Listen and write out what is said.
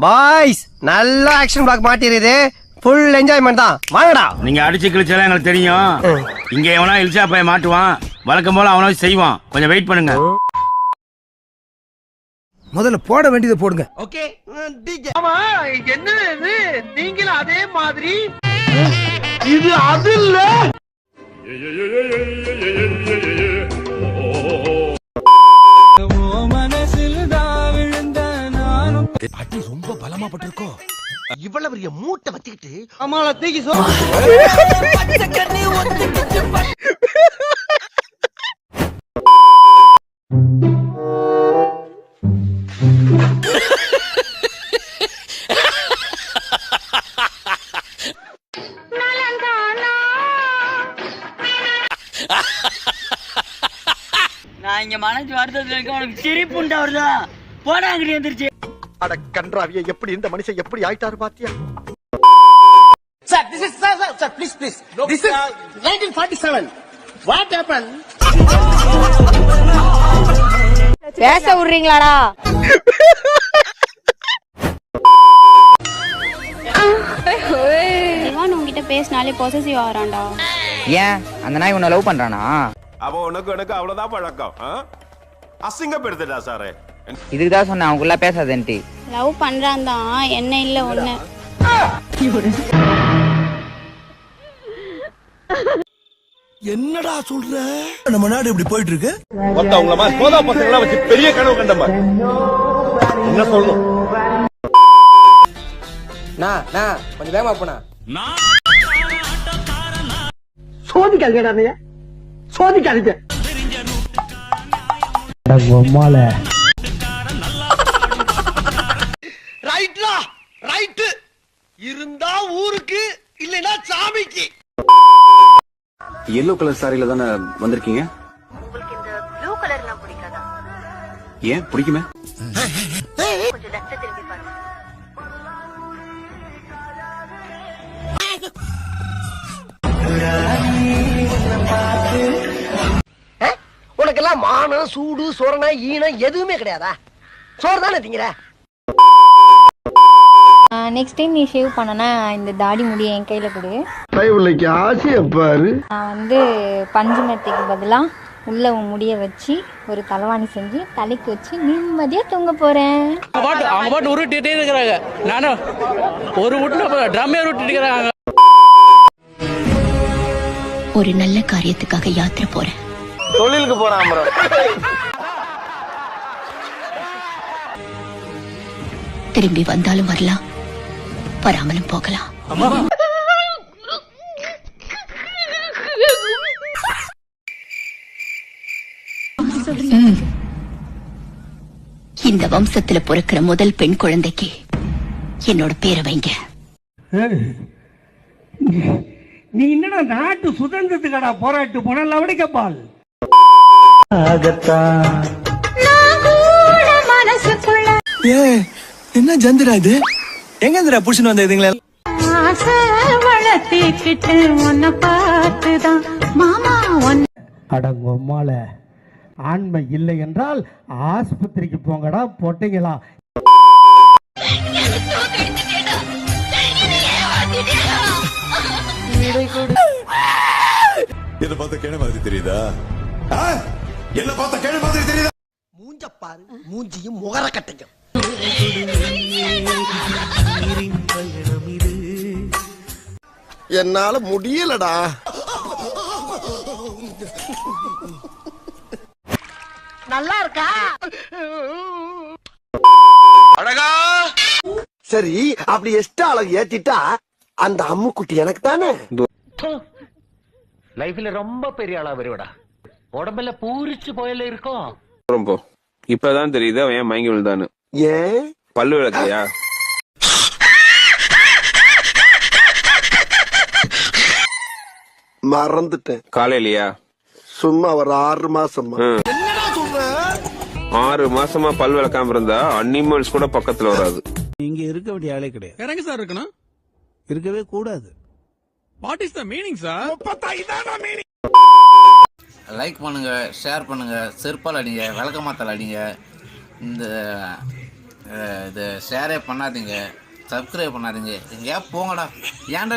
Boys நல்ல action block மாட்டிருது. Full enjoyment தான். வாங்கடா. நீங்க அடிச்சு கிழிச்சாலும் எங்களுக்கு தெரியும். இங்க எவனா இல்சா போய் மாட்டுவான். வழக்கம் போல அவனா செய்வான். கொஞ்சம் வெயிட் பண்ணுங்க. முதல்ல போட வேண்டியதை போடுங்க. ஓகே. ஆமா என்ன இது? நீங்களும் அதே மாதிரி. இது அது இல்ல. அடி ரொம்ப பலமா பட்டிருக்கோ. இவ்வளவு பெரிய மூட்டை வச்சுக்கிட்டு அம்மால தூக்கி சோ. நான் இங்க மனசு வருத்தத்துல இருக்க. உனக்கு சிரிப்பு உண்டா வருதா? போடா அங்கிட்டு எந்திரிச்சு. அட கன்றாவிய எப்படி இந்த மனுஷன் எப்படி ஆயிட்டாரு பாத்தியா? Sir, this is sir, please. This is 1947. What happened? பேச விடுறீங்களாடா? திவான் உன்கிட்ட பேசினாலே பொசசிவ் ஆகிறான்டா. ஏன் அந்த நாய் உன்னை லவ் பண்றானா? அவ உனக்கு எனக்கு அவ்வளவுதான் பழக்கம். அசிங்கப்படுத்துடா சாரே. இதுக்கு தான் சொன்னேன் அவங்களுக்குள்ள பேசாதேன்ட்டு. லவ் பண்றான் தான், என்ன இல்ல ஒண்ணு. என்னடா சொல்ற? நம்ம நாடு இப்படி போயிட்டு இருக்கு. மொத்தவங்கள மாதிரி சோதா பசங்களா வச்சு பெரிய கனவு கண்ட மாதிரி. என்ன சொல்லணும்? நான் கொஞ்சம் வேகமா போனா. சோதிக்காதீங்கடா நீ. சோதிக்காதீங்க. ரைட்லா ரைட். இருந்தா ஊருக்கு இல்லனா சாமிக்கு. yellow கலர் சாரில தான வந்திருக்கீங்க? உங்களுக்கு இந்த ப்ளூ கலர்னா பிடிக்காதா? ஏன் பிடிக்குமே? கொஞ்சம் லெஃப்ட் திரும்பி பாருங்க. உனக்கெல்லாம் மானம் சூடு சொரணை ஈனம் எதுவுமே கிடையாதா? சோறு தானே திங்கிற. நெக்ஸ்ட் டைம் நீ ஷேவ் பண்ணனா இந்த தாடி முடிய என் கையில கொடு. கைவுலைக்கு ஆசைய பாரு. நான் பஞ்சு மெத்தைக்கு பதிலா உள்ள உன் முடிய வச்சு ஒரு தலைவாணி செஞ்சு தலைக்கு வச்சு நிம்மதியா தூங்க போறேன். அவங்க பாட்டு உருட்டிட்டே இருக்கிறாங்க. நானும் ஒரு உருட்டு ட்ரம்மே உருட்டிட்டு இருக்கிறாங்க. ஒரு நல்ல காரியத்துக்காக யாத்திரை போறேன். தொழிலுக்கு போறான் ப்ரோ. திரும்பி வந்தாலும் வரலாம், வராமலும் போகலாம். இந்த வம்சத்துல பிறக்கிற முதல் பெண் குழந்தைக்கு என்னோட பேரை வைங்க. நீ என்னடா நாட்டு சுதந்திரத்துக்கடா போராட்டு போன லவடிக்கப்பால். என்ன ஜந்திரா இது? எங்க இந்திரா புடிச்சுன்னு வந்த இதுங்களா? வளர்த்திக்கிட்டு உன்னை பார்த்துதான் மாமா அடங்கொம்மால ஆண்மை இல்லை என்றால் ஆஸ்பத்திரிக்கு போங்கடா பொட்டைங்களா. என்ன பார்த்த கேன மாதிரி தெரியுதா? என்ன பார்த்த கேன மாதிரி தெரியுதா? மூஞ்ச பாரு, மூஞ்சியும் முகர கட்டையும். என்னால முடியலடா. நல்லா இருக்கா? அழகா. சரி, அப்படி எக்ஸ்ட்ரா அழகு ஏத்திட்டா அந்த அம்முக்குட்டி எனக்கு தானே. லைஃப்ல ரொம்ப பெரிய ஆளா வருவடா. உடம்புல பூரிச்சு போயில இருக்கும். ரொம்ப இப்பதான் தெரியுது அவன் ஏன் மயங்கி விழுந்தான்னு. ஏன் பல்லு விளக்கையா? மறந்துட்டேன். காலையிலயா? சும்மா ஒரு 6 மாசமா. 6 மாசமா பல் விளக்காம இருந்தா அனிமல்ஸ் கூட பக்கத்துல வராது. இங்க இருக்க வேண்டிய ஆளே கிடையாது. எங்க சார் இருக்கணும்? இருக்கவே கூடாது. What is the meaning sir? Like பண்ணுங்க, ஷேர் பண்ணுங்க, செருப்பால் அடிங்க, விளக்கமாத்தால் அடிங்க. இந்த இது ஷேரே பண்ணாதீங்க, சப்ஸ்கிரைப் பண்ணாதீங்க. எங்கேயா போங்கடா. ஏன்டா